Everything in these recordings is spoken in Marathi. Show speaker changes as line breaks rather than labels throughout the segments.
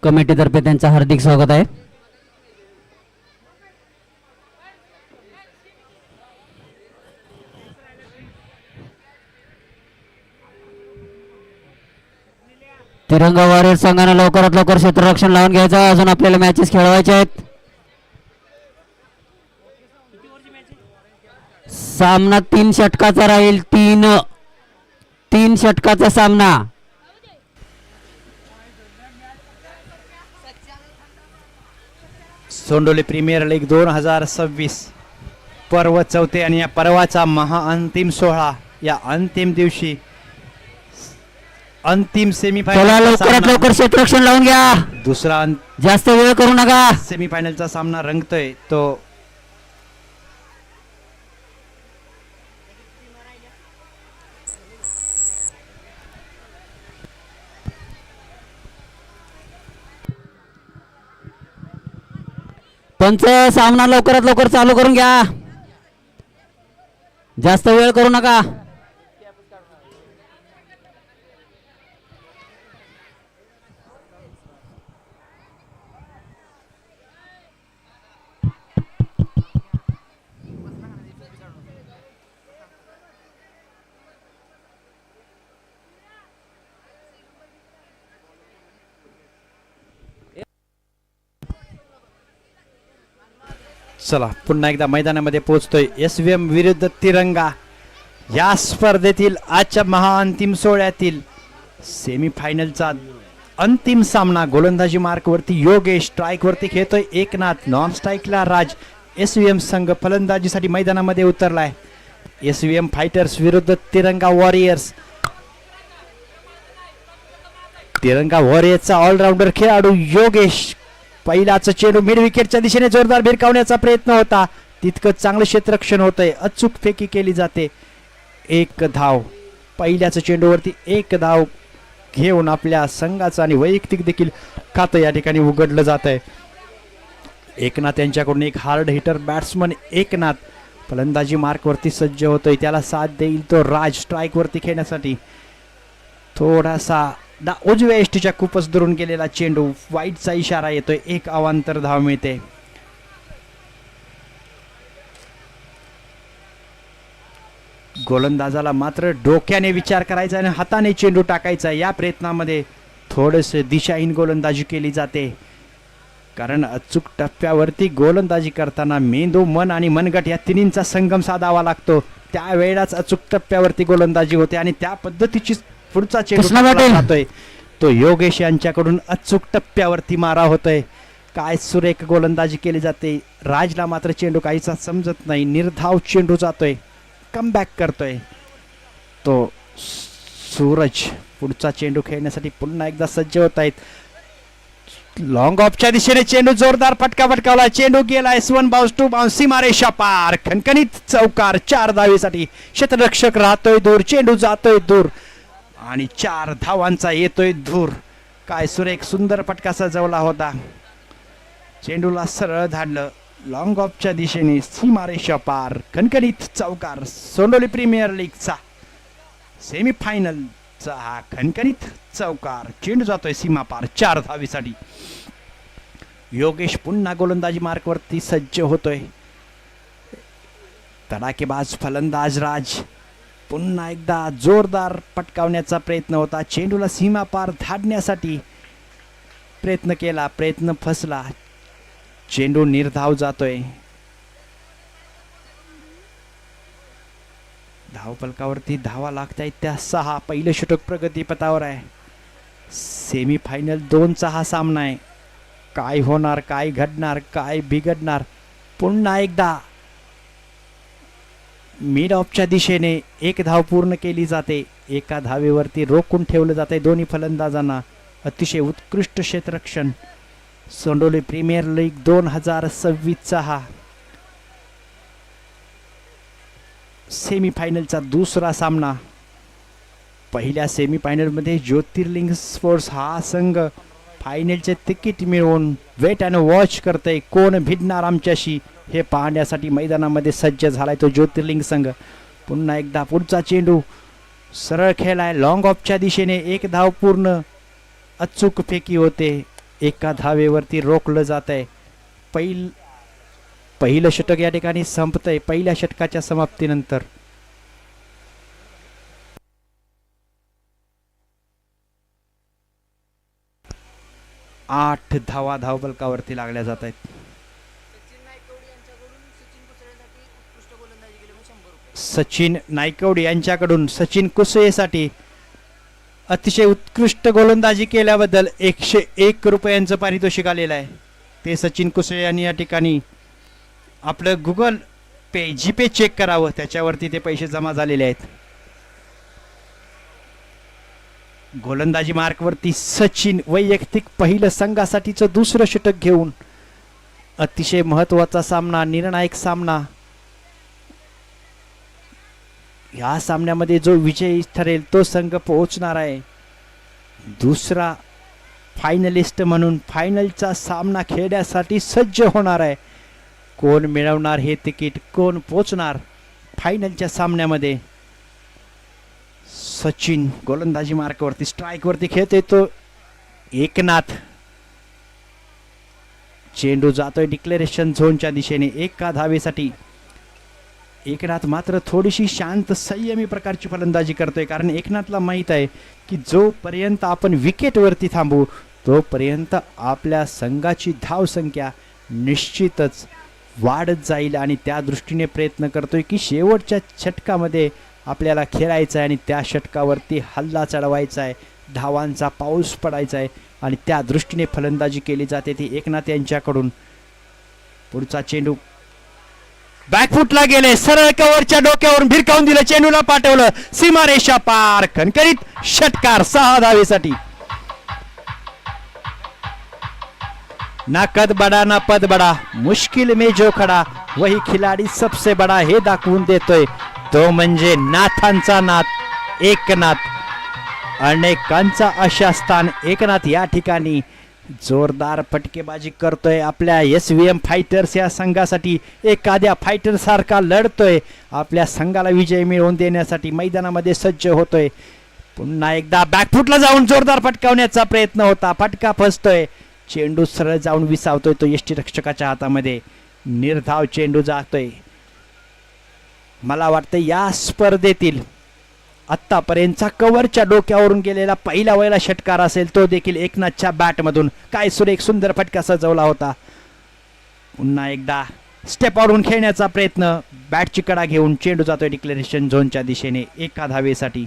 कमिटीतर्फे त्यांचं हार्दिक स्वागत आहे. तिरंगा वॉरियर संघाने लवकरात लवकर क्षेत्ररक्षण लावून घ्यायचं. अजून आपल्याला मॅचेस खेळवायचे आहेत. सामना 3 षटकाचा राहील. तीन षटकाचा सामना.
सोंडोली प्रीमियर लीग 2026 पर्व चौथे आणि या पर्वाचा महाअंतिम सोहळा. या अंतिम दिवशी अंतिम
चला लवकरात
सेमीफायनल
लवकर क्षेत्ररक्षण लावून घ्या.
दुसरा
जास्त वेळ करू नका.
सेमीफायनलचा सामना रंगतोय तो
पंच सामना लवकरात लवकर चालू करून घ्या. जास्त वेळ करू नका.
चला पुन्हा एकदा मैदानामध्ये पोहोचतोय. SVM विरुद्ध तिरंगा या स्पर्धेतील आजच्या महाअंतिम सोहळ्यातील सेमीफायनलचा अंतिम सामना. गोलंदाजी मार्कवरती योगेश, स्ट्राईक वरती खेळतोय एकनाथ, नॉन स्ट्राईकला राज. SVM संघ फलंदाजीसाठी मैदानामध्ये उतरलाय. SVM फायटर्स विरुद्ध तिरंगा वॉरियर्स. तिरंगा वॉरियर्सचा ऑलराऊंडर खेळाडू योगेश. पहिलाच चेंडू मिड विकेटच्या दिशेने जोरदार भिरकावण्याचा प्रयत्न होता. तितकं चांगलं क्षेत्ररक्षण होतंय. अचूक फेकी केली जाते. 1 धाव. पहिल्याच चेंडूवरती 1 धाव घेऊन आपल्या संघाचं आणि वैयक्तिक देखील खातं या ठिकाणी उघडलं जात आहे. एकनाथ यांच्याकडून एक हार्ड हिटर बॅट्समन एकनाथ फलंदाजी मार्कवरती सज्ज होतोय. त्याला साथ देईल तो राज स्ट्राईक वरती खेळण्यासाठी. थोडासा उजव्या एष्टीच्या खूपच दुरून गेलेला चेंडू. वाईटचा इशारा येतोय. 1 अवांतर धाव मिळते. गोलंदाजाला मात्र डोक्याने विचार करायचा आणि हाताने चेंडू टाकायचा. या प्रयत्नामध्ये थोडेसे दिशाहीन गोलंदाजी केली जाते. कारण अचूक टप्प्यावरती गोलंदाजी करताना मेंदू, मन आणि मनगट या तिन्हींचा संगम साधावा लागतो. त्यावेळेलाच अचूक टप्प्यावरती गोलंदाजी होते आणि त्या पद्धतीची पुढचा चेंडू जातोय तो योगेश यांच्याकडून अचूक टप्प्यावरती मारा होतोय. काय सुरेख गोलंदाजी केली जाते. राजला मात्र चेंडू काहीचा समजत नाही. निर्धाव चेंडू जातोय. कमबॅक करतोय तो सूरज. पुढचा चेंडू खेळण्यासाठी पुन्हा एकदा सज्ज होत आहेत. लॉंग ऑफच्या दिशेने चेंडू जोरदार फटका फटकावला. चेंडू गेला. S1 bounce 2 bounce. सीमारेषा पार. खणखणीत चौकार. 4 धावेसाठी क्षेत्ररक्षक राहतोय दूर. चेंडू जातोय दूर आणि 4 धावांचा येतोय धूर. काय सुरेख सुंदर फटका सजवला होता. चेंडूला सरळ धाडलं. लॉंग ऑफच्या दिशेने सीमारेषा पार. खणखणीत चौकार. सोंडोली प्रीमियर लीगचा सेमीफायनलचा हा खणखणीत चौकार. चेंडू जातोय सीमा पार 4 धावेसाठी. योगेश पुन्हा गोलंदाजी मार्कवरती सज्ज होतोय. तडाखेबाज फलंदाज राज. पुन्हा एकदा जोरदार पटकावण्याचा प्रयत्न होता. चेंडूला सीमा पार धाडण्यासाठी प्रयत्न केला. प्रयत्न फसला. चेंडू निर्धाव जातोय. धावफलकावरती धावा लागतायत त्या 6. पहिलं षटक प्रगतीपथावर आहे. सेमीफायनल 2चा हा सामना आहे. काय होणार, काय घडणार, काय बिघडणार. पुन्हा एकदा मिड ऑफच्या दिशेने 1 धाव पूर्ण केली जाते. 1 धावेवरती रोखून ठेवलं जाते दोन्ही फलंदाजांना. अतिशय उत्कृष्ट क्षेत्ररक्षण. सोंडोली प्रीमियर लीग 2026चा हा सेमीफायनलचा दुसरा सामना. पहिल्या सेमीफायनलमध्ये ज्योतिर्लिंग स्पोर्ट्स हा संघ फायनलचे तिकीट मिळवून वेट अँड वॉच करतंय. कोण भिडणार आमच्याशी हे पाहण्यासाठी मैदानामध्ये सज्ज झालाय तो ज्योतिर्लिंग संघ. पुन्हा एकदा पुढचा चेंडू सरळ खेळाय. लॉंग ऑफच्या दिशेने 1 धाव पूर्ण. अचूक फेकी होते. एका धावेवरती रोखलं जात आहे. पहिलं षटक या ठिकाणी संपतंय पहिल्या षटकाच्या समाप्तीनंतर. आठ धावा धावफलकावरती लागल्या जात आहेत. सचिन नायकवडी यांच्याकडून सचिन कुसळेसाठी अतिशय उत्कृष्ट गोलंदाजी केल्याबद्दल 101 रुपयांचं पारितोषिक आलेलं आहे. ते सचिन कुसळे यांनी या ठिकाणी आपलं गुगल पे जीपे चेक करावं, त्याच्यावरती ते पैसे जमा झालेले आहेत. गोलंदाजी मार्कवरती सचिन वैयक्तिक पहिलं संघासाठीचं दुसरं षटक घेऊन अतिशय महत्वाचा सामना, निर्णायक सामना. या सामन्यामध्ये जो विजयी ठरेल तो संघ पोहोचणार आहे दुसरा फायनलिस्ट म्हणून फायनलचा सामना खेळण्यासाठी सज्ज होणार आहे. कोण मिळवणार हे तिकीट, कोण पोहोचणार फायनलच्या सामन्यामध्ये. सचिन गोलंदाजी मार्कवरती स्ट्राईकवरती खेळतोय तो एकनाथ. चेंडू जातोय डिक्लेरेशन झोनच्या दिशेने एका धावेसाठी. एकनाथ मात्र थोडीशी शांत संयमी प्रकारची फलंदाजी करतोय, कारण एकनाथला माहित आहे की जोपर्यंत आपण विकेटवरती थांबू तोपर्यंत आपल्या संघाची धावसंख्या निश्चितच वाढत जाईल आणि त्या दृष्टीने प्रयत्न करतोय की शेवटच्या षटकामध्ये आपल्याला खेळायचं आहे आणि त्या षटकावरती हल्ला चढवायचा आहे, धावांचा पाऊस पडायचा आहे आणि त्या दृष्टीने फलंदाजी केली जाते ती एकनाथ यांच्याकडून. पुढचा चेंडू बॅकफुटला गेले, सरळ कव्हरच्या डोक्यावरून भिरकावून दिलं, चेंडूला पाठवलं सीमारेषा पार, खणखणीत षटकार 6 धावेसाठी. ना कद बडा ना पद बडा, मुश्किल में जो खडा वही खिलाडी सबसे बडा हे दाखवून देतोय तो म्हणजे नाथांचा नाथ एकनाथ. अनेकांचा आशास्थान एकनाथ या ठिकाणी जोरदार फटकेबाजी करतोय. आपल्या SVM फायटर्स या संघासाठी एखाद्या फायटर सारखा लढतोय, आपल्या संघाला विजय मिळवून देण्यासाठी मैदानामध्ये सज्ज होतोय. पुन्हा एकदा बॅकफुटला जाऊन जोरदार फटकावण्याचा प्रयत्न होता, फटका फसतोय, चेंडू सरळ जाऊन विसावतोय तो यष्टीरक्षकाच्या हातामध्ये. निर्धाव चेंडू जातोय. मला वाटतं या स्पर्धेतील आत्तापर्यंतचा कव्हरच्या डोक्यावरून गेलेला पहिला वयला षटकार असेल तो देखील एकनाथच्या बॅटमधून. काय सुरेख सुंदर फटका सजवला होता. पुन्हा एकदा स्टेपआउटहून खेळण्याचा प्रयत्न, बॅटची कडा घेऊन चेंडू जातोय डिक्लेरेशन झोनच्या दिशेने एका धावेसाठी.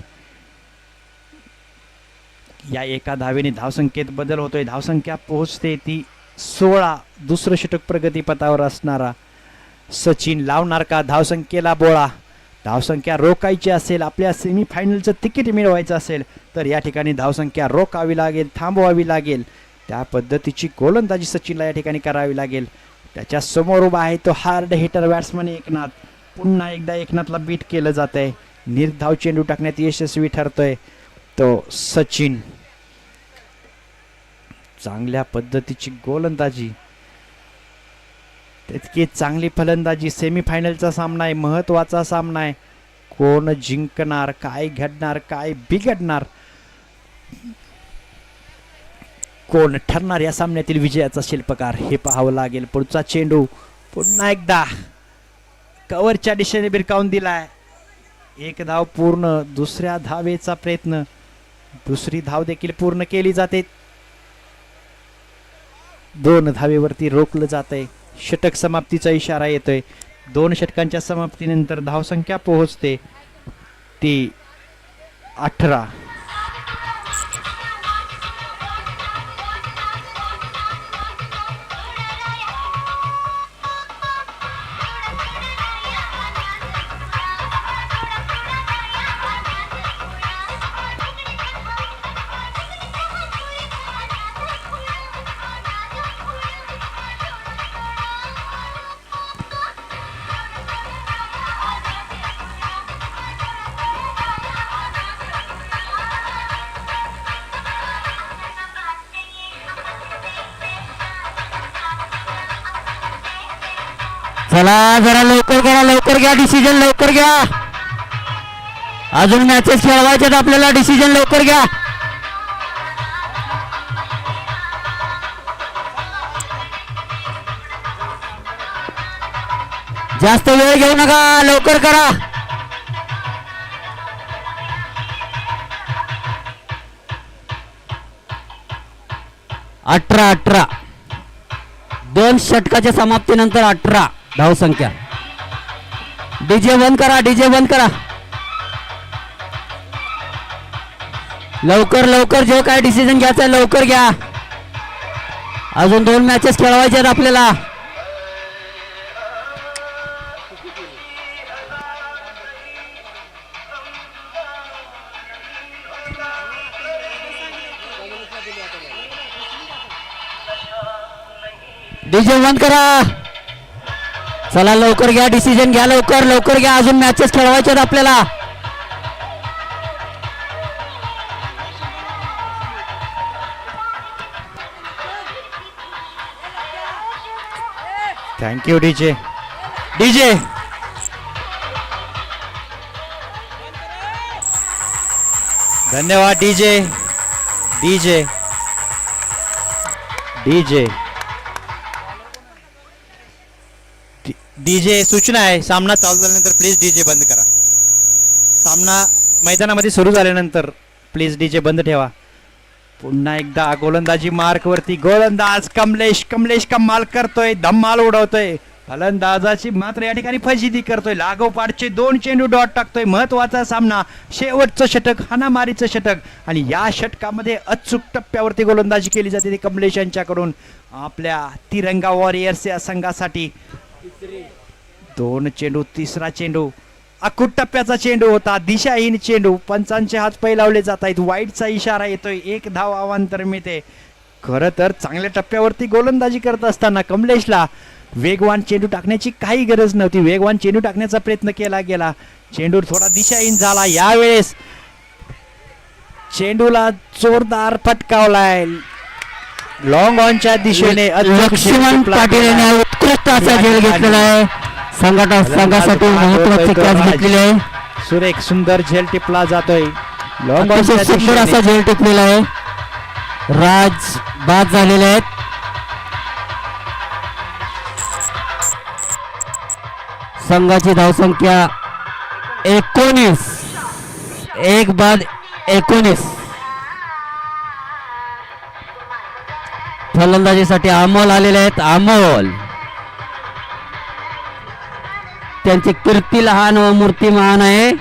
या एका धावेने धावसंख्येत बदल होतोय, धावसंख्या पोहोचते ती 16. दुसरं षटक प्रगतीपथावर असणारा सचिन लावणार का धावसंख्येला बोळा. धावसंख्या रोखायची असेल, आपल्या सेमीफायनलचं तिकीट मिळवायचं असेल तर या ठिकाणी धावसंख्या रोखावी लागेल, थांबवावी लागेल. त्या पद्धतीची गोलंदाजी सचिनला या ठिकाणी करावी लागेल. त्याच्या समोर उभा आहे तो हार्ड हिटर बॅट्समन एकनाथ. पुन्हा एकदा एकनाथला बीट केलं जात आहे, निर्धाव चेंडू टाकण्यात यशस्वी ठरतोय तो सचिन. चांगल्या पद्धतीची गोलंदाजी, तितकी चांगली फलंदाजी. सेमीफायनलचा सामना आहे, महत्वाचा सामना आहे. कोण जिंकणार, काय घडणार, काय बिघडणार, कोण ठरणार या सामन्यातील विजयाचा शिल्पकार हे पाहावं लागेल. पुढचा चेंडू पुन्हा एकदा कव्हरच्या दिशेने भिरकावून दिलाय, एक धाव पूर्ण. दुसऱ्या धावेचा प्रयत्न, दुसरी धाव देखील पूर्ण केली जाते. 2 धावेवरती रोखलं जातंय. षटक समाप्तीचा इशारा येतोय. 2 षटकांच्या समाप्तीनंतर धावसंख्या पोहोचते ती 18.
चला जरा लवकर घ्या डिसिजन, लवकर घ्या. अजून मॅचेस खेळवायच्यात आपल्याला, डिसिजन लवकर घ्या. जास्त वेळ घेऊ नका, लवकर करा. 18 2 षटकाच्या समाप्तीनंतर 18 धावसंख्या. डीजे बंद करा, डीजे बंद करा. लवकर लवकर जो काय डिसिजन घ्यायचा लवकर घ्या. अजून 2 मॅचेस खेळवायचे आहेत आपल्याला. डीजे बंद करा. चला लवकर घ्या, डिसिजन घ्या, लवकर लवकर घ्या. अजून मॅचेस खेळवायचे आहेत आपल्याला.
Thank you DJ. डीजे धन्यवाद डीजे. डीजे डीजे डीजे सूचना आहे, सामना चालू झाल्यानंतर प्लीज डीजे बंद करा. सामना मैदानामध्ये सुरू झाल्यानंतर प्लीज डीजे बंद ठेवा. पुन्हा एकदा गोलंदाजी मार्कवरती गोलंदाज कमलेश. कमलेश कमाल करतोय, धम्माल उडवतोय. फलंदाजाची मात्र या ठिकाणी फजिती करतोय. लागोपाठचे 2 चेंडू डॉट टाकतोय. महत्वाचा सामना, शेवटचं षटक, हाणामारीचं षटक आणि या षटकामध्ये अचूक टप्प्यावरती गोलंदाजी केली जाते ती कमलेश यांच्याकडून आपल्या तिरंगा वॉरियर्स या संघासाठी. 2 चेंडू, तिसरा चेंडू अकुट टप्प्याचा चेंडू होता, दिशाहीन चेंडू. पंचांचे हात पै लावले जात आहेत. वाईटचा इशारा येतोय. 1 धाव अवांतर मिळते. खरं तर चांगल्या टप्प्यावरती गोलंदाजी करत असताना कमलेशला वेगवान चेंडू टाकण्याची काही गरज नव्हती. वेगवान चेंडू टाकण्याचा प्रयत्न केला गेला. चेंडू थोडा दिशाहीन झाला. यावेळेस चेंडूला जोरदार फटकावलाय लॉंग ऑनच्या दिशेने.
लक्ष्मण पाटील यांनी उत्कृष्ट असा झेल घेतलेला आहे. संघासाठी महत्वाचे कॅच घेतलेले आहे.
सुरेख सुंदर झेल टिपला जातोय. लॉंग ऑन
सुंदर असा झेल टिपलेला आहे. राज बाद झालेले आहेत. संघाची धावसंख्या 19. 1 बाद 19. फलंदाजीसाठी अमोल आलेले आहेत. अमोल, त्यांची कीर्ती लहान व मूर्ती महान आहे.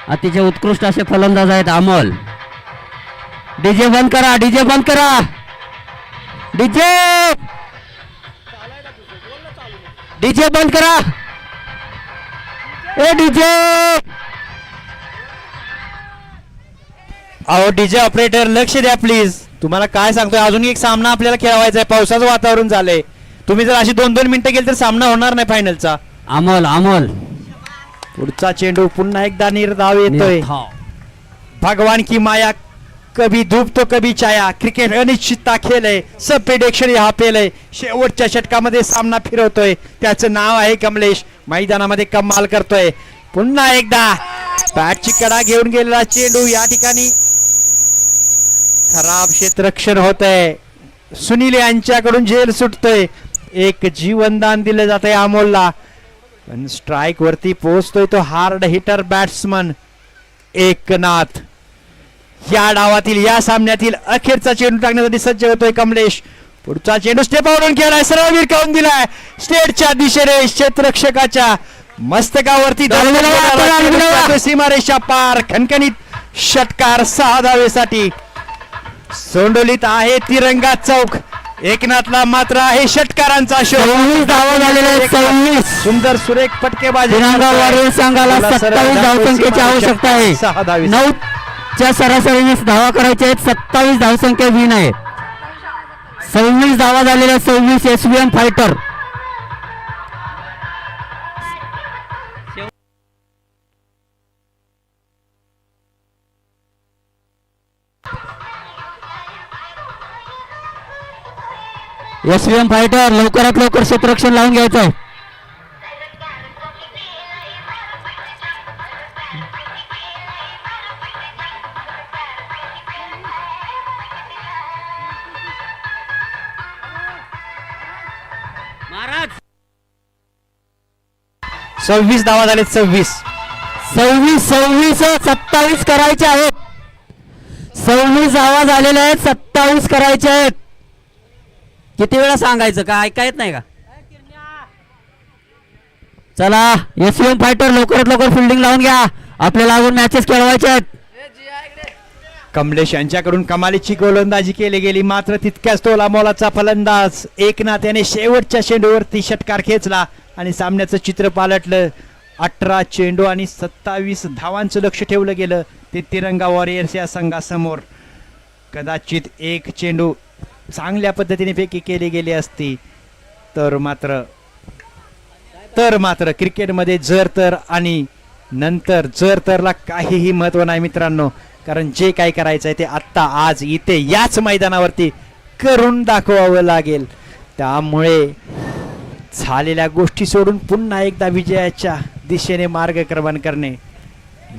अतिशय उत्कृष्ट असे फलंदाज आहेत अमोल. डीजे बंद करा, डीजे बंद करा. डीजे डीजे बंद करा. ए डीजे,
अहो डीजे ऑपरेटर लक्ष द्या प्लीज. तुम्हाला काय सांगतोय, अजून एक सामना आपल्याला खेळवायचा आहे. पावसाचं वातावरण झालंय. तुम्ही जर अशी 2-2 मिनिटं गेली तर सामना होणार नाही फायनलचा.
अमोल अमोल.
पुढचा चेंडू पुन्हा एकदा निर्धाव येतोय. भगवान की माया, कभी धूप तो कभी छाया. क्रिकेट अनिश्चितता खेळ आहे. सब प्रिडिक्शन हा पेल आहे. शेवटच्या षटकामध्ये सामना फिरवतोय. त्याचं नाव आहे कमलेश. मैदानामध्ये कमाल करतोय. पुन्हा एकदा बॅटची कडा घेऊन गेलेला चेंडू या ठिकाणी खराब क्षेत्ररक्षण होतंय. सुनील यांच्याकडून झेल सुटतोय. एक जीवनदान दिलं जातंय अमोलला. पण स्ट्राईक वरती पोहोचतोय तो हार्ड हिटर बॅट्समन एकनाथ. या डावातील, या सामन्यातील अखेरचा चेंडू टाकण्यासाठी सज्ज होतोय कमलेश. पुढचा चेंडू स्टेप आउट केलाय, सरळ विरकावून दिलाय स्टेटच्या दिशेने. क्षेत्ररक्षकाच्या मस्तकावरती सीमारेषा पार. खणखणीत षटकार 6 धावेसाठी. सोंडोलीत आहे तिरंगा चौक. एकनाथला मात्र आहे षटकारांचा शो.
26 धावा झालेल्या आहेत. 26.
सुंदर सुरेख फटकेबाजी.
तिरंगा वॉरियर्स संघाला 27 धावसंख्येची आवश्यकता आहे.
6 धावे.
9च्या सरासरीने धावा करायच्या आहेत. 27 धावसंख्या विन आहे. 26 धावा झालेल्या. 26 एसबीएम फायटर. एसबीएम फायटर लवकरात लवकर क्षेत्ररक्षण लावून घ्यायचं आहे. महाराज
26 धावा झालेत. 26.
27 करायचे आहेत. 26 धावा झालेल्या आहेत. 27 करायचे आहेत. किती वेळा सांगायचं का ऐका येत नाही का? चला एसयूएम फायटर लवकरात लवकर फिल्डिंग लावून घ्या. आपल्याला अजून मॅचेस खेळवायचे आहेत.
कमलेश यांच्याकडून कमालीची गोलंदाजी केली गेली, मात्र तितक्याच तोला मोलाचा फलंदाज एकनाथ याने शेवटच्या चेंडूवरती षटकार खेचला आणि सामन्याचं चित्र पालटलं. 18 चेंडू आणि 27 धावांचं लक्ष ठेवलं गेलं ते तिरंगा वॉरियर्स या संघासमोर. कदाचित एक चेंडू चांगल्या पद्धतीने फेकी केली गेली असती तर मात्र क्रिकेटमध्ये जर तर आणि नंतर जर तरला काहीही महत्व नाही मित्रांनो. कारण जे काय करायचं आहे ते आत्ता आज इथे याच मैदानावरती करून दाखवावं लागेल. त्यामुळे झालेल्या गोष्टी सोडून पुन्हा एकदा विजयाच्या दिशेने मार्गक्रमण करणे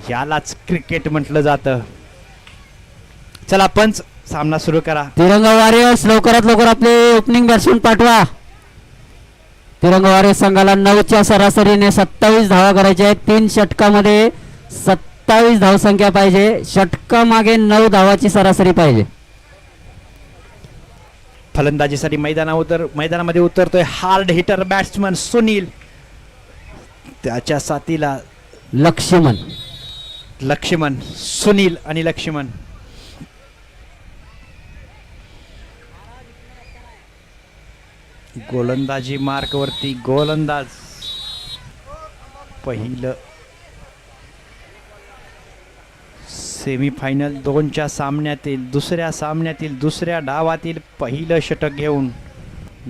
यालाच क्रिकेट म्हटलं जातं. चला पंच सामना सुरू करा.
तिरंगा वॉरियर्स लवकरात लवकर आपले ओपनिंग बॅट्समन पाठवा. तिरंगा वॉरियर्स संघाला 9च्या सरासरीने 27 धावा करायच्या आहेत. 3 षटकामध्ये 27 धावसंख्या पाहिजे. षटका मागे 9 धावाची सरासरी पाहिजे.
फलंदाजीसाठी मैदानामध्ये उतरतोय हार्ड हिटर बॅट्समन सुनील. त्याच्या साथीला लक्ष्मण सुनील आणि लक्ष्मण. गोलंदाजी मार्कवरती गोलंदाज पहिलं सेमीफायनल 2च्या सामन्यातील दुसऱ्या डावातील पहिलं षटक घेऊन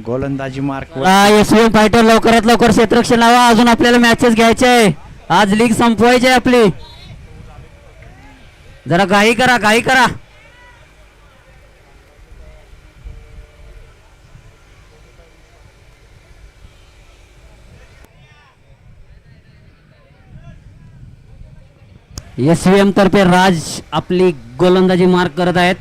गोलंदाजी मार्कवर.
एसयूएम फायटर लवकरात लवकर क्षेत्ररक्षण लावा. अजून आपल्याला मॅचेस घ्यायचे आहे. आज लीग संपवायची आहे आपली. जरा घाई करा. एसव्हीएम तर्फे राज आपली गोलंदाजी मार्क करत आहेत.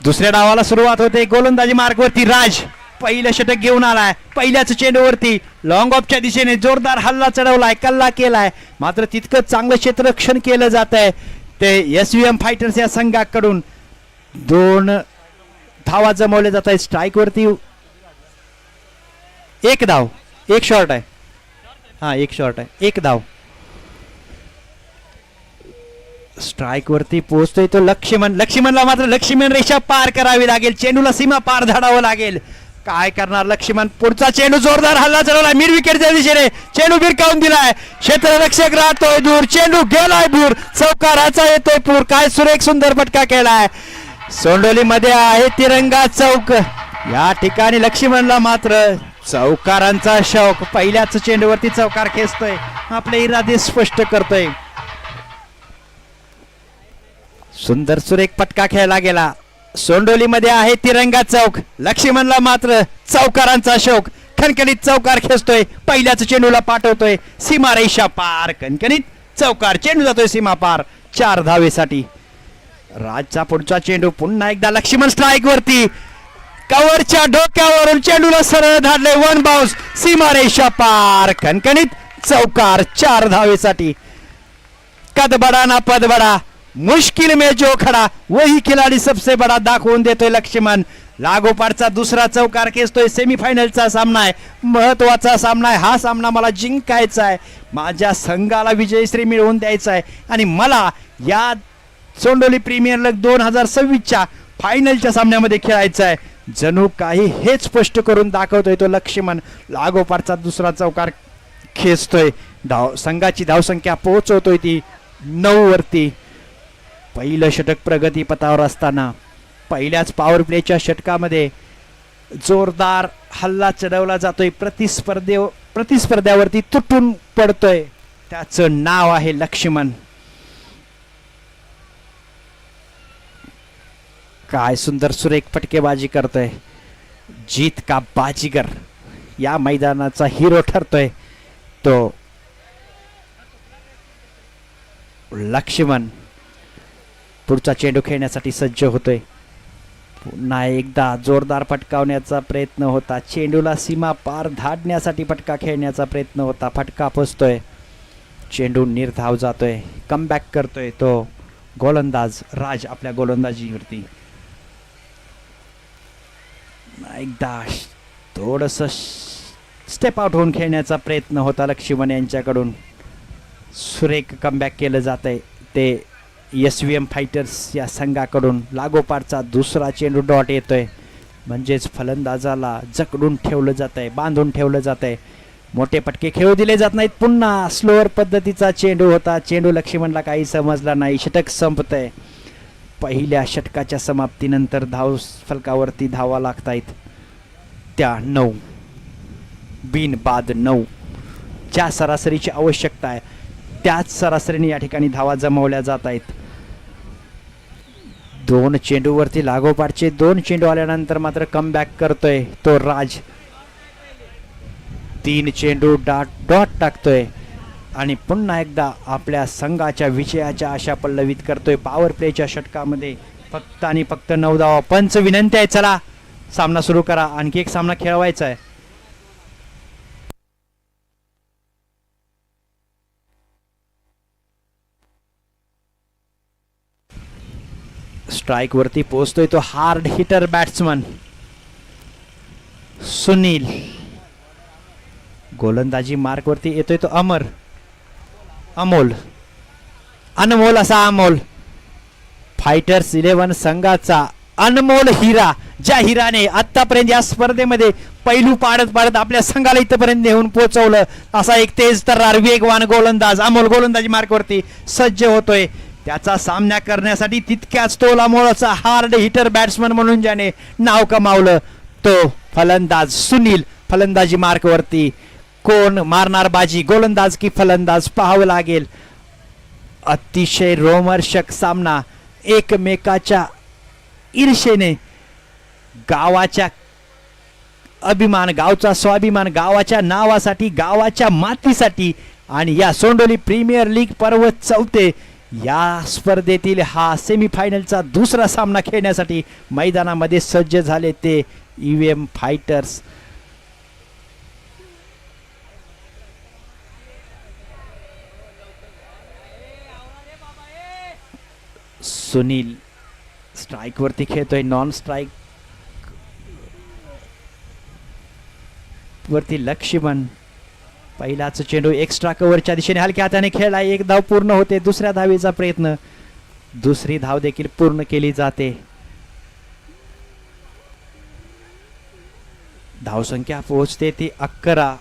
दुसऱ्या डावाला सुरुवात होते. गोलंदाजी मार्कवरती राज पहिलं षटक घेऊन आलाय. पहिल्याच चेंडूवरती लॉंग ऑफच्या दिशेने जोरदार हल्ला चढवलाय, कल्ला केलाय. मात्र तितकं चांगलं क्षेत्ररक्षण केलं जात आहे ते एसव्हीएम फायटर्स या संघाकडून. 2 धावा जमवल्या जात आहेत. स्ट्राईक वरती 1 धाव, 1 शॉर्ट आहे. 1 धाव. स्ट्राईक वरती पोहोचतोय तो लक्ष्मणला मात्र लक्ष्मण रेषा पार करावी लागेल. चेंडूला सीमा पार धाडावं लागेल. काय करणार लक्ष्मण? पुढचा चेंडू जोरदार हल्ला चढवलाय मिड विकेटच्या दिशेने. चेंडू भिरकावून दिलाय. क्षेत्ररक्षक राहतोय दूर. चेंडू गेलाय दूर. चौकाराचा येतोय पूर. काय सुरेख सुंदर फटका केलाय. सोंडोली मध्ये आहे तिरंगा चौक. या ठिकाणी लक्ष्मणला मात्र चौकारांचा शौक. पहिल्याच चेंडूवरती चौकार खेचतोय. आपले इरादे स्पष्ट करतोय. सुंदर सुरेख पटका खेळला गेला. सोंडोलीमध्ये आहे तिरंगा चौक. लक्ष्मणला मात्र चौकारांचा शौक. खणखणीत चौकार खेचतोय. पहिल्याच चेंडूला पाठवतोय सीमारेषा पार. खणखणीत चौकार. चेंडू जातोय सीमा पार 4 धावेसाठी. राजचा पुढचा चेंडू पुन्हा एकदा लक्ष्मण स्ट्राईक वरती. कव्हरच्या डोक्यावरून चेंडूला सरळ धाडले. 1 बाउन्स. सीमारेषा पार. खणखणीत चौकार 4 धावेसाठी. कद बडा ना पद बडा, मुश्किल में जो खडा वही खिलाडी सबसे बडा दाखवून देतोय लक्ष्मण. लागोपाठचा दुसरा चौकार खेचतोय. सेमीफायनलचा सामना आहे. महत्वाचा सामना आहे. हा सामना मला जिंकायचा आहे. माझ्या संघाला विजयश्री मिळवून द्यायचा आहे आणि मला या सोंडोली प्रीमियर लीग 2026च्या फायनलच्या सामन्यामध्ये खेळायचं आहे. जणू काही हेच स्पष्ट करून दाखवतोय तो लक्ष्मण. लागोपाठचा दुसरा चौकार खेचतोय. संघाची धावसंख्या पोहोचवतोय ती 9 वरती. पहिलं षटक प्रगती पथावर असताना पहिल्याच पॉवर प्लेच्या षटकामध्ये जोरदार हल्ला चढवला जातोय. प्रतिस्पर्ध्यावरती तुटून पडतोय. त्याचं नाव आहे लक्ष्मण. काय सुंदर सुरेख फटकेबाजी करतोय. जीत का बाजीगर या मैदानाचा हिरो ठरतोय तो लक्ष्मण. पुढचा चेंडू खेळण्यासाठी सज्ज होतोय. पुन्हा एकदा जोरदार फटकावण्याचा प्रयत्न होता. चेंडूला सीमा पार धाडण्यासाठी फटका खेळण्याचा प्रयत्न होता. फटका पोचतोय. चेंडू निर्धाव जातोय. कमबॅक करतोय तो गोलंदाज राज आपल्या गोलंदाजीवरती. एकदा थोडस स्टेप आउट होऊन खेळण्याचा प्रयत्न होता लक्ष्मण यांच्याकडून. सुरेख कमबॅक केलं जात आहे ते SVM फायटर्स या संघाकडून. लागोपाठचा दुसरा चेंडू डॉट येतोय. म्हणजेच फलंदाजाला जकडून ठेवलं जात आहे, बांधून ठेवलं जात आहे. मोठे फटके खेळू दिले जात नाहीत. पुन्हा स्लोअर पद्धतीचा चेंडू होता. चेंडू लक्ष्मणला काही समजला नाही. षटक संपतंय. पहिल्या षटकाच्या समाप्तीनंतर धाव फलकावरती धावा लागतायत त्या 9 बिन बाद 9. ज्या सरासरीची आवश्यकता आहे त्याच सरासरीने या ठिकाणी धावा जमवल्या जात आहेत. 2 चेंडूवरती लागोपाठचे 2 चेंडू आल्यानंतर मात्र कमबॅक करतोय तो राज. 3 चेंडू डॉट टाकतोय आणि पुन्हा एकदा आपल्या संघाच्या विजयाच्या आशा पल्लवित करतोय. पॉवर प्लेच्या षटकामध्ये फक्त आणि फक्त 9 धावा. पंच विनंती आहे, चला सामना सुरू करा. आणखी एक सामना खेळवायचा आहे. स्ट्राइक वरती पोहोचतोय तो हार्ड हिटर बॅट्समन सुनील. गोलंदाजी मार्क वरती येतोय तो अनमोल असा अमोल. फायटर्स 11 संघाचा अनमोल हिरा, ज्या हिराने आतापर्यंत या स्पर्धेमध्ये पैलू पाडत आपल्या संघाला इथपर्यंत नेऊन पोहोचवलं असा एक तेज तर्रार वेगवान गोलंदाज अमोल गोलंदाजी मार्कवरती सज्ज होतोय. त्याचा सामना करण्यासाठी तितक्याच तोलामोलाचा हार्ड हिटर बॅट्समन म्हणून ज्याने नाव कमावलं तो फलंदाज सुनील. फलंदाजी मार्कवरती कोण मारणार बाजी, गोलंदाज की फलंदाज, पाहावं लागेल. अतिशय रोमहर्षक सामना. एकमेकाच्या ईर्षेने गावाच्या अभिमान, गावचा स्वाभिमान, गावाच्या नावासाठी, गावाच्या मातीसाठी आणि या सोंडोली प्रीमियर लीग पर्व 4 या स्पर्धेतील हा सेमीफायनलचा दुसरा सामना खेळण्यासाठी मैदानामध्ये सज्ज झाले ते EVM फायटर्स. सुनील स्ट्राइक वरती खेळतोय. नॉन स्ट्राइक वरती लक्ष्मण. पहिलाच चेंडू एक्स्ट्रा कव्हरच्या दिशेने हलक्या हाताने खेळला. 1 धाव पूर्ण होते. दुसऱ्या धावेचा प्रयत्न, दुसरी धाव देखील पूर्ण केली जाते. धावसंख्या पोहोचते ती 11.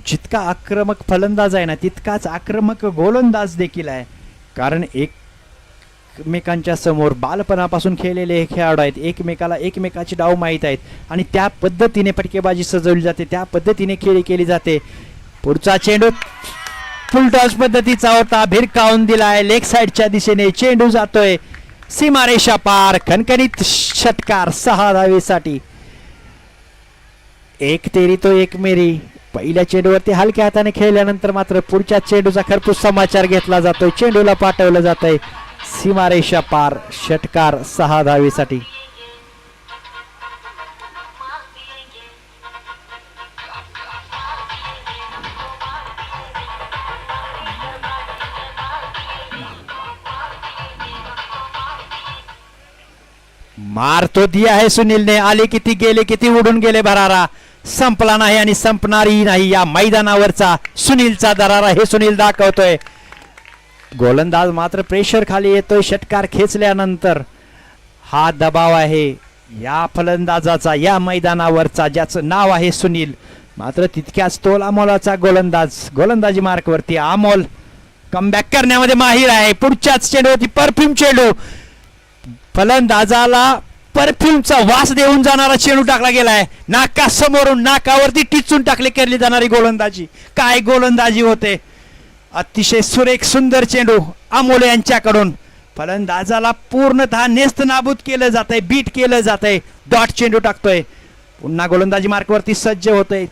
जितका आक्रमक फलंदाज आहे ना तितकाच आक्रमक गोलंदाज देखील आहे. कारण एकमेकांच्या समोर बालपणापासून खेळलेले हे खेळाडू आहेत. एकमेकाला एकमेकाची डाव माहीत आहेत आणि त्या पद्धतीने फटकेबाजी सजवली जाते, त्या पद्धतीने खेळी केली जाते. पुढचा चेंडू फुल टॉस पद्धतीचा होता, भिरकावून दिलाय लेग साइडच्या दिशेने. चेंडू जातोय सीमारेषा पार. खणखणीत षटकार 6 धावेसाठी. 1 तेरी तो 1 मेरी. पहिल्या चेंडूवरती हलक्या हाताने खेळल्यानंतर मात्र पुढच्या चेंडूचा खरपूस समाचार घेतला जातोय. चेंडूला पाठवलं जातंय सीमारेषा पार. षटकार 6 धावेसाठी. मार तो दिया है सुनीलने. आले किती गेले किती उडून गेले भरारा. संपला नाही आणि संपणारही नाही या मैदानावरचा सुनीलचा दरारा. हे सुनील दाखवतोय. गोलंदाज मात्र प्रेशर खाली येतोय. षटकार खेचल्यानंतर हा दबाव आहे या फलंदाजाचा, या मैदानावरचा, ज्याचं नाव आहे सुनील. मात्र तितक्याच तोलामोलाचा गोलंदाज. गोलंदाजी मार्कवरती अमोल कमबॅक करण्यामध्ये माहिर आहे. पुढच्याच चेंडूवरती परफ्यूम चेंडू. फलंदाजाला परफ्यूमचा वास देऊन जाणारा चेंडू टाकला गेलाय. नाका समोरून नाकावरती टिचून टाकले केली जाणारी गोलंदाजी. काय गोलंदाजी होते. अतिशय सुरेख सुंदर चेंडू अमोल यांच्याकडून फलंदाजाला पूर्णतः नेस्त नाबूद केलं जात आहे, बीट केलं जात आहे. डॉट चेंडू टाकतोय, पुन्हा गोलंदाजी मार्कवरती सज्ज होतोय.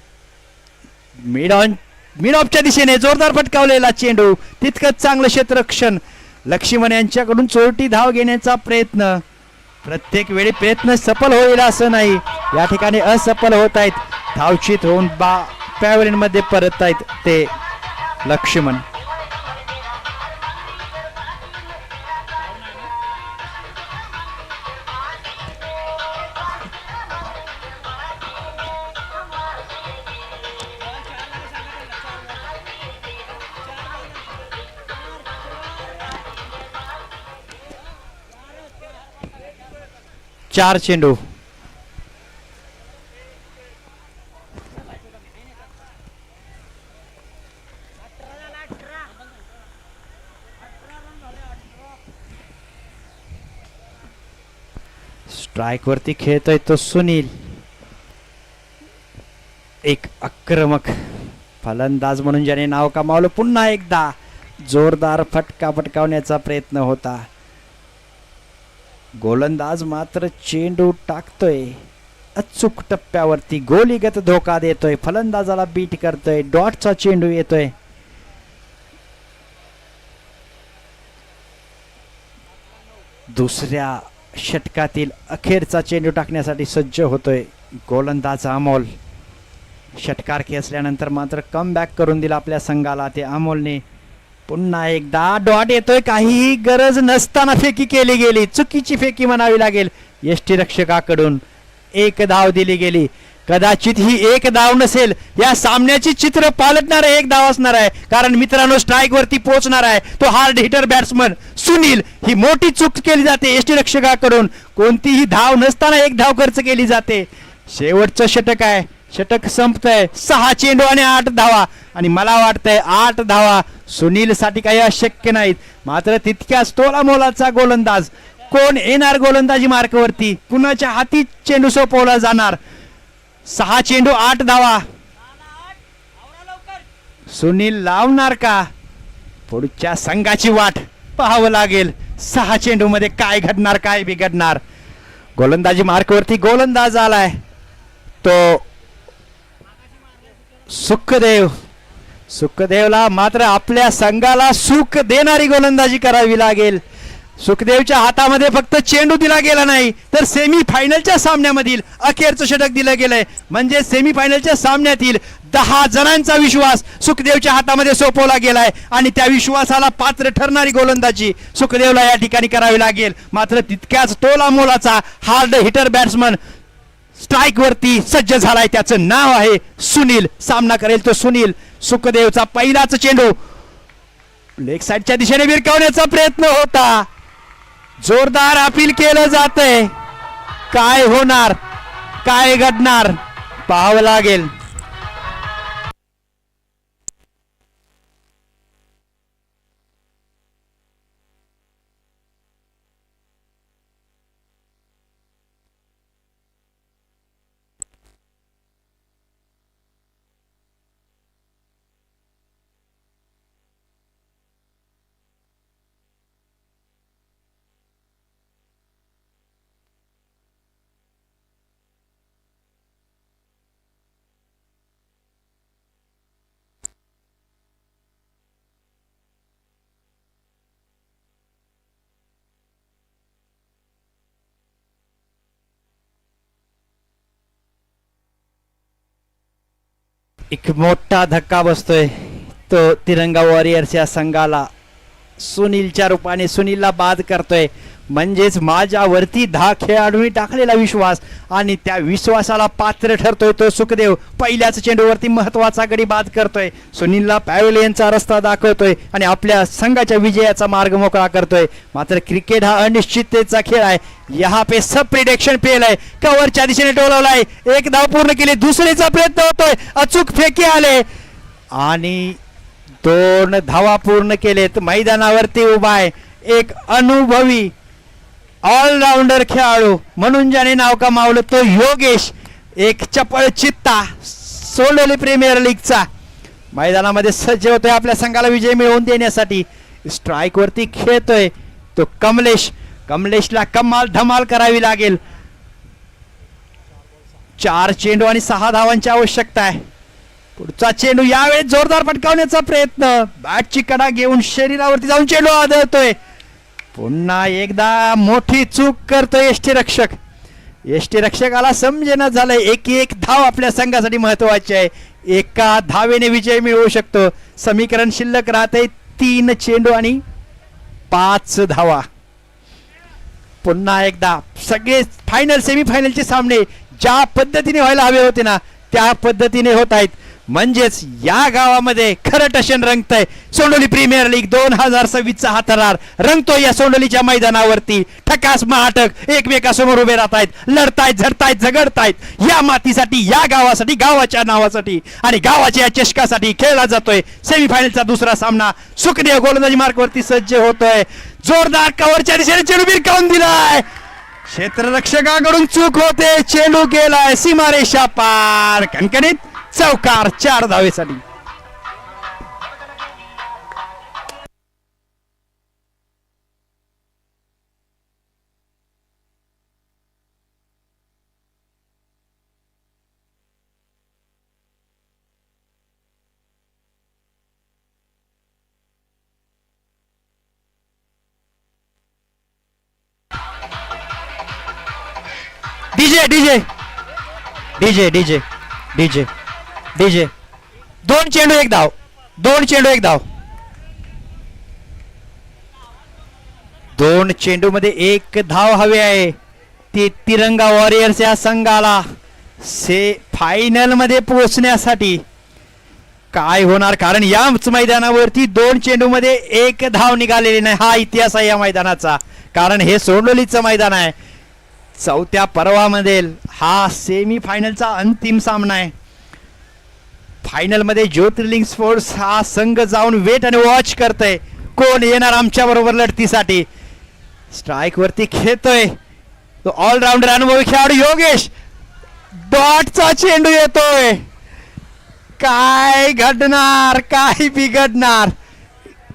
मिड ऑफच्या दिशेने जोरदार फटकावलेला चेंडू, तितकंच चांगलं क्षेत्ररक्षण. लक्ष्मण यांच्याकडून चोरटी धाव घेण्याचा प्रयत्न, प्रत्येक वेळी प्रयत्न सफल होईल असं नाही, या ठिकाणी असफल होत आहेत. धावचित होऊन पॅव्हलियन मध्ये परत आहेत ते लक्ष्मण. चार चेंडू. स्ट्राइक वरती खेळतोय तो सुनील. एक आक्रमक फलंदाज म्हणून ज्याने नाव कमावलं, पुन्हा एकदा जोरदार फटका फटकावण्याचा प्रयत्न होता. गोलंदाज मात्र चेंडू टाकतोय अचूक टप्प्यावरती, गोलीगत धोका देतोय, फलंदाजाला बीट करतोय. डॉटचा चेंडू येतोय. दुसऱ्या षटकातील अखेरचा चेंडू टाकण्यासाठी सज्ज होतोय गोलंदाज अमोल. षटकार खेचल्यानंतर मात्र कमबॅक करून दिला आपल्या संघाला ते अमोलने. पुन्हा एकदा डॉट येतोय, काहीही गरज नसताना फेकी केली गेली, चुकीची फेकी म्हणावी लागेल. यष्टीरक्षकाकडून एक धाव दिली गेली. कदाचित ही एक धाव नसेल, या सामन्याची चित्र पालटणार एक धाव असणार आहे. कारण मित्रांनो, स्ट्राइक वरती पोहोचणार आहे तो हार्ड हिटर बॅट्समन सुनील. ही मोठी चूक केली जाते यष्टीरक्षकाकडून, कोणतीही धाव नसताना एक धाव खर्च केली जाते. शेवटचं षटक आहे, षटक संपतंय. 6 चेंडू आणि 8 धावा, आणि मला वाटतंय 8 धावा सुनील साठी काही अशक्य नाहीत. मात्र तितक्याच तोला मोलाचा गोलंदाज कोण येणार गोलंदाजी मार्कवरती, कुणाच्या हाती चेंडू सोपवला जाणार. 6 चेंडू 8 धावा सुनील लावणार का, पुढच्या संघाची वाट पाहावं लागेल. 6 चेंडू मध्ये काय घडणार, काय बिघडणार. गोलंदाजी मार्कवरती गोलंदाज आलाय तो सुखदेव. सुखदेवला मात्र आपल्या संघाला सुख देणारी गोलंदाजी करावी लागेल. सुखदेवच्या हातामध्ये फक्त चेंडू दिला गेला नाही, तर सेमीफायनलच्या सामन्यामधील अखेरचं षटक दिलं गेलंय. म्हणजे सेमीफायनलच्या सामन्यातील 10 जणांचा विश्वास सुखदेवच्या हातामध्ये सोपवला गेलाय, आणि त्या विश्वासाला पात्र ठरणारी गोलंदाजी सुखदेवला या ठिकाणी करावी लागेल. मात्र तितक्याच तोला मोलाचा हार्ड हिटर बॅट्समन स्ट्राइक वरती सज्ज झालाय, त्याचं नाव आहे सुनील. सामना करेल तो सुनील. सुखदेवचा पहिलाच चेंडू लेग साइडच्या दिशेने विरकावण्याचा प्रयत्न होता, जोरदार अपील केलं जातंय. काय होणार, काय घडणार पाहावं लागेल. एक मोठा धक्का बसतोय तो तिरंगा वॉरियर्सच्या संघाला. सुनीलच्या रूपाने सुनीलला बाद करतोय. म्हणजेच माझ्यावरती 10 खेळाडूंनी टाकलेला विश्वास, आणि त्या विश्वासाला पात्र ठरतोय तो सुखदेव. पहिल्याच चेंडूवरती महत्वाचा गडी बाद करतोय. सुनीलला पॅव्हलियनचा रस्ता दाखवतोय आणि आपल्या संघाच्या विजयाचा मार्ग मोकळा करतोय. मात्र क्रिकेट हा अनिश्चिततेचा खेळ आहे. यहाँ पे सब प्रिडिक्शन फेल आहे. कव्हरच्या दिशेने टोलवलाय, एक धाव पूर्ण केली, दुसरीचा प्रयत्न होतोय, अचूक फेकी आले आणि 2 धावा पूर्ण केलेत. मैदानावरती उभा आहे एक अनुभवी ऑलराऊंडर खेळाडू म्हणून ज्याने नाव कमावलं तो योगेश. एक चपळ चित्ता सोडलेली प्रीमियर लीगचा. मैदानामध्ये सज्ज होतोय आपल्या संघाला विजय मिळवून देण्यासाठी. स्ट्राईक वरती खेळतोय तो कमलेश. कमलेशला कमाल धमाल करावी लागेल. 4 चेंडू आणि 6 धावांची आवश्यकता आहे. पुढचा चेंडू यावेळेस जोरदार पटकावण्याचा प्रयत्न. बॅटची कडा घेऊन शरीरावरती जाऊन चेंडू आदळतोय. पुन्हा एकदा मोठी चूक करतोय यष्टीरक्षक. यष्टीरक्षकाला समजेना झालंय एक धाव आपल्या संघासाठी महत्वाची आहे. एका धावेने विजय मिळवू शकतो. समीकरण शिल्लक राहते 3 चेंडू आणि 5 धावा. पुन्हा एकदा सगळे फायनल सेमीफायनलचे सामने ज्या पद्धतीने व्हायला हवे होते ना त्या पद्धतीने होत आहेत. म्हणजेच या गावामध्ये खरं टशन रंगतंय. सोंडोली प्रीमियर लीग 2026चा हा थरार रंगतो या सोंडोलीच्या मैदानावरती. ठकास महाटक एकमेकासमोर उभे राहत आहेत, लढतायत, झडतायत, झगडतायत या मातीसाठी, या गावासाठी, गावाच्या नावासाठी आणि गावाच्या या चषकासाठी खेळला जातोय. सेमीफायनलचा दुसरा सामना. सुखदेव गोलंदाजी मार्कवरती सज्ज होतोय. जोरदार कव्हरच्या दिशेने चेंडू भिरकावून दिलाय. क्षेत्ररक्षकाकडून चूक होते. चेंडू गेलाय सीमारेषा पार. कणकणीत चौकार 4 धावेसाठी. DJ DJ DJ DJ DJ DJ 2 चेंडू 1 धाव. 2 चेंडू 1 धाव. 2 चेंडू मध्ये 1 धाव हवी आहे. ती तिरंगा वॉरियर्स या संघाला फायनल मध्ये पोहोचण्यासाठी. काय होणार, कारण याच मैदानावरती 2 चेंडू मध्ये 1 धाव निघालेली नाही. हा इतिहास आहे या मैदानाचा. कारण हे सोंडोलीचं मैदान आहे. 4थ्या पर्वामधील हा सेमी फायनलचा अंतिम सामना आहे. फायनल मध्ये ज्योतिर्लिंग स्पोर्ट्स हा संघ जाऊन वेट आणि वॉच करतोय. कोण येणार आमच्या बरोबर लढतीसाठी. स्ट्राईक वरती खेळतोय तो ऑलराऊंडर अनुभवी खेळाडू योगेश. डॉटचा चेंडू येतोय. काय घडणार, काय बिघडणार.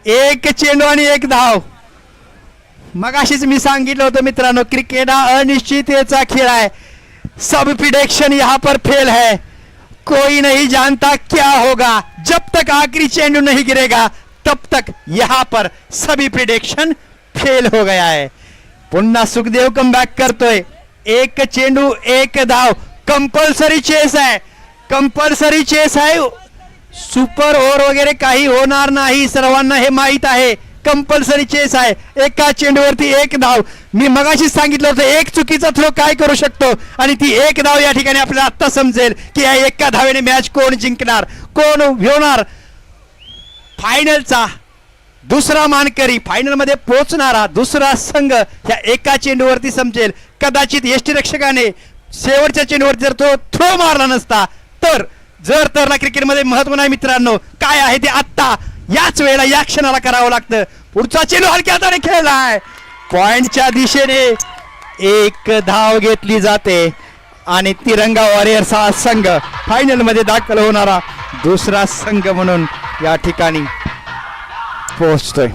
1 चेंडू आणि 1 धाव. मगाशीच मी सांगितलं होतं मित्रांनो, क्रिकेट हा अनिश्चिततेचा खेळ आहे. सब प्रिडिक्शन यहाँ पर फेल है. कोई नहीं जानता क्या होगा. जब तक आखिरी चेंडू नहीं गिरेगा तब तक यहाँ पर सभी प्रिडिक्शन फेल हो गया है. पुन्हा सुखदेव कमबॅक करतोय. 1 चेंडू 1 धाव. कंपल्सरी चेस आहे. कंपल्सरी चेस आहे. सुपर ओव्हर वगैरे काही होणार नाही. सर्वांना हे माहित आहे. कंपल्सरी चेस आहे. एका चेंडूवरती 1 धाव. मी मगाशी सांगितलं होतं 1 चुकीचा थ्रो काय करू शकतो आणि ती 1 धाव या ठिकाणी आपल्याला आता समजेल की या एका धावेने मॅच कोण जिंकणार, कोण होणार. फायनलचा दुसरा मानकरी, फायनल मध्ये पोहोचणारा दुसरा संघ या एका चेंडूवरती समजेल. कदाचित यष्टीरक्षकाने शेवटच्या चेंडूवरती जर तो थ्रो मारला नसता तर जर तरला क्रिकेटमध्ये महत्व नाही मित्रांनो. काय आहे ते आत्ता याच वेळेला या क्षणाला करावं लागतं. पुढचा चेंडू हलक्या हाताने खेळलाय. पॉइंटच्या दिशेने 1 धाव घेतली जाते आणि तिरंगा वॉरियर्स हा संघ फायनल मध्ये दाखल होणारा दुसरा संघ म्हणून या ठिकाणी पोहोचतोय.